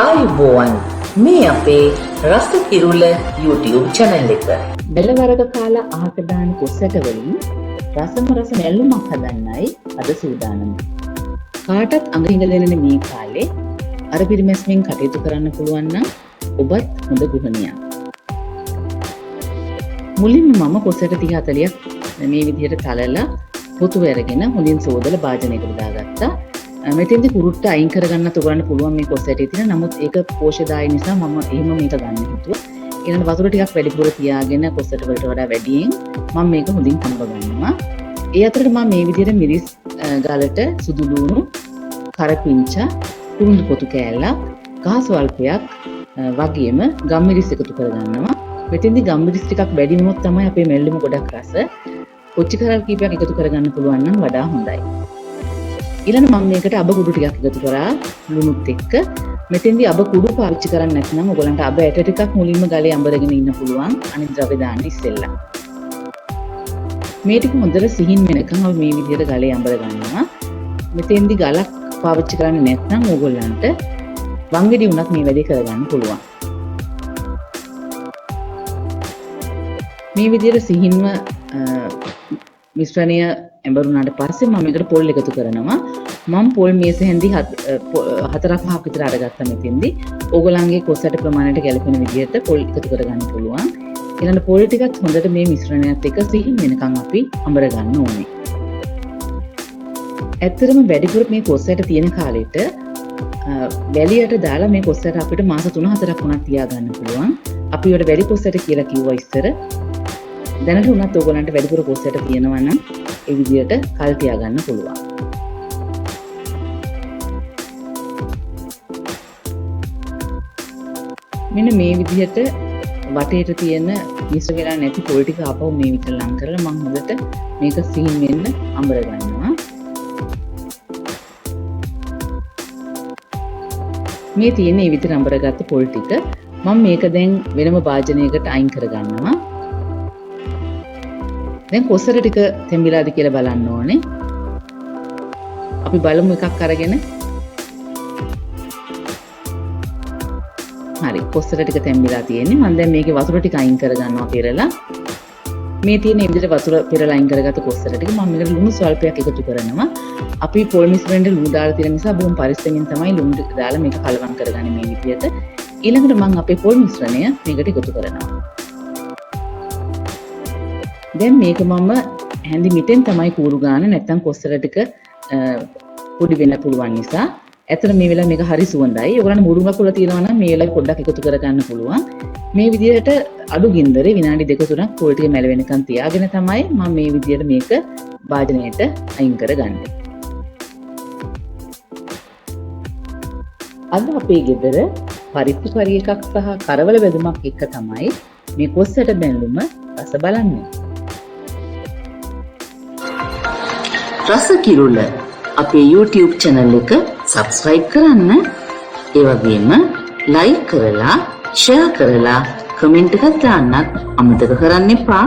ආයුබෝවන් මේ අපේ රස කිරුල YouTube channel එක. බෙලවරක කාලා අහක දාන කොස්සට වලින් රසම රස මැල්ලුමක් හදන්නයි අද සූදානම. කාටත් අඟහිඟ දෙනනේ මේ කාලේ අර පිරිමැස්මින් කටයුතු කරන්න පුළුවන් නම් ඔබත් හොඳ ගෘහණියක්. මුලින්ම මම කොස්සට 30-40ක් මේ විදිහට තලලා පොතු වැරගෙන හොඳින් සෝදලා භාජනයකට දාගත්තා. මෙතෙන්දි කුරුට්ට අයින් කරගන්නත් උගලන්න පුළුවන් මේ කොස් ඇටේ තියෙන. නමුත් ඒක පෝෂ්‍යදායී නිසා මම එහෙම මේක ගන්න හිතුවා. ඊළඟ වතුර ටිකක් වැඩිපුර තියාගෙන කොස් ඇට වලට වඩා වැඩියෙන් මම මේක හොඳින් කම්බ ගන්නවා. ඒ අතරට මම මේ විදිහට මිරිස් ගලට සුදු ලුණු, කරපිංචා, කුරුඳු පොතු කෑල්ලක්, කහ ස්වල්පයක් වගේම ගම්මිරිස් එකතු කරගන්නවා. මෙතෙන්දි ගම්මිරිස් ටිකක් වැඩි වුණොත් තමයි අපේ මෙල්ලුම ගොඩක් රස. කොච්චි කරල් කීපයක් එකතු කරගන්න පුළුවන් නම් වඩා හොඳයි. ඊළඟ මම මේකට අබ කුඩු ටිකක් එකතු කරා ලුණුත් එක්ක. මෙතෙන්දී අබ කුඩු පාවිච්චි කරන්නේ නැත්නම් ඔයගලන්ට අබ ඇට ටිකක් මුලින්ම ගලේ අඹරගෙන ඉන්න පුළුවන්. අනිත් ද්‍රව්‍ය දාන්න ඉස්සෙල්ලා. මේ ටික හොඳට සිහින් වෙනකන් අපි මේ විදිහට ගලේ අඹර ගන්නවා. මෙතෙන්දී ගලක් පාවිච්චි කරන්නේ නැත්නම් ඔයගලන්ට වංගෙඩි උනත් මේ වැඩේ කරගන්න පුළුවන්. මේ විදිහට සිහින්ම මිශ්‍රණය ඇඹරුණාට පස්සේ මම මේකට පොල් එකතු කරනවා. මම පොල් මේස හැන්දි 4-5ක් විතර අරගත්තා මෙතෙන්දි. ඕගොල්ලන්ගේ කොස්සට ප්‍රමාණයට ගැලපෙන විදිහට පොල් එකතු කරගන්න පුළුවන්. ඊළඟ පොල් ටිකත් හොඳට මේ මිශ්‍රණයත් එක්ක සිහින් වෙනකන් අපි අඹර ගන්න ඕනේ. ඇත්තටම වැඩිපුර මේ කොස්සට තියෙන කාලෙට වැලියට දාලා මේ කොස්සට අපිට මාස 3-4ක් වුණත් තියාගන්න පුළුවන්. අපි වල වැලි කොස්සට කියලා කිව්වා ඉස්සර. දැනට උනත් ඕගොල්ලන්ට වැඩිපුර කොස්සට තියෙනවා නම් ඒ විදිහට කල් තියාගන්න පුළුවන්. මෙන්න මේ විදිහට වටේට තියෙන මිශ්‍ර වෙලා නැති පොල් ටික ආපහු මේ විතර ලං කරලා මම හොඳට මේක සිහින් වෙන්න අඹර ගන්නවා. මේ තියෙන මේ විතර අඹරගත්ත පොල් ටික මම මේක දැන් වෙනම භාජනයකට අයින් කර ගන්නවා. දැන් කොස්සර ටික තෙම්බිලාද කියලා බලන්න ඕනේ. අපි බලමු එකක් අරගෙන. හරි කොස්සර ටික තෙම්බිලා තියෙන්නේ. මම දැන් මේකේ වතුර ටික අයින් කර ගන්නවා පෙරලා. මේ තියෙන මේ විදිහට වතුර පෙරලා අයින් කරගත්ත කොස්සර ටික මම මේකට ලුණු ස්වල්පයක් එකතු කරනවා. අපි පොල් මිශ්‍රණයට ලුණු දාලා තියෙන නිසා බොහොම පරිස්සමින් තමයි ලුණු ටික දාලා මේක කලවම් කරගන්නේ මේ විදිහට. ඊළඟට මම අපේ පොල් මිශ්‍රණය මේකට එකතු කරනවා. දැන් මේක මම හැඳි මිටෙන් තමයි කූරු ගන්න. නැත්තම් කොස්සර ටික පොඩි වෙන්න පුළුවන් නිසා. ඇත්තට මේ වෙලාව මේක හරි සුවඳයි. ඔයගොල්ලන්ට මුරුංගා කුල තියෙනවා නම් මේ වෙලාවේ පොඩ්ඩක් එකතු කර ගන්න පුළුවන්. මේ විදිහට අඩු ගින්දරේ විනාඩි 2-3ක් පොල් ටික මැල වෙනකන් තියාගෙන තමයි මම මේ විදිහට මේක භාජනයට අයින් කරගන්නේ. අද අපේ ගෙදර පරිප්පු කරි එකක් සහ කරවල බෙදුමක් එක්ක තමයි මේ කොස්සට බැඳුම රස බලන්නේ. රස කිරුල අපේ YouTube channel එක subscribe කරන්න. ඒ වගේම like කරලා, share කරලා, comment එකක් දාන්නත් අමතක කරන්න එපා.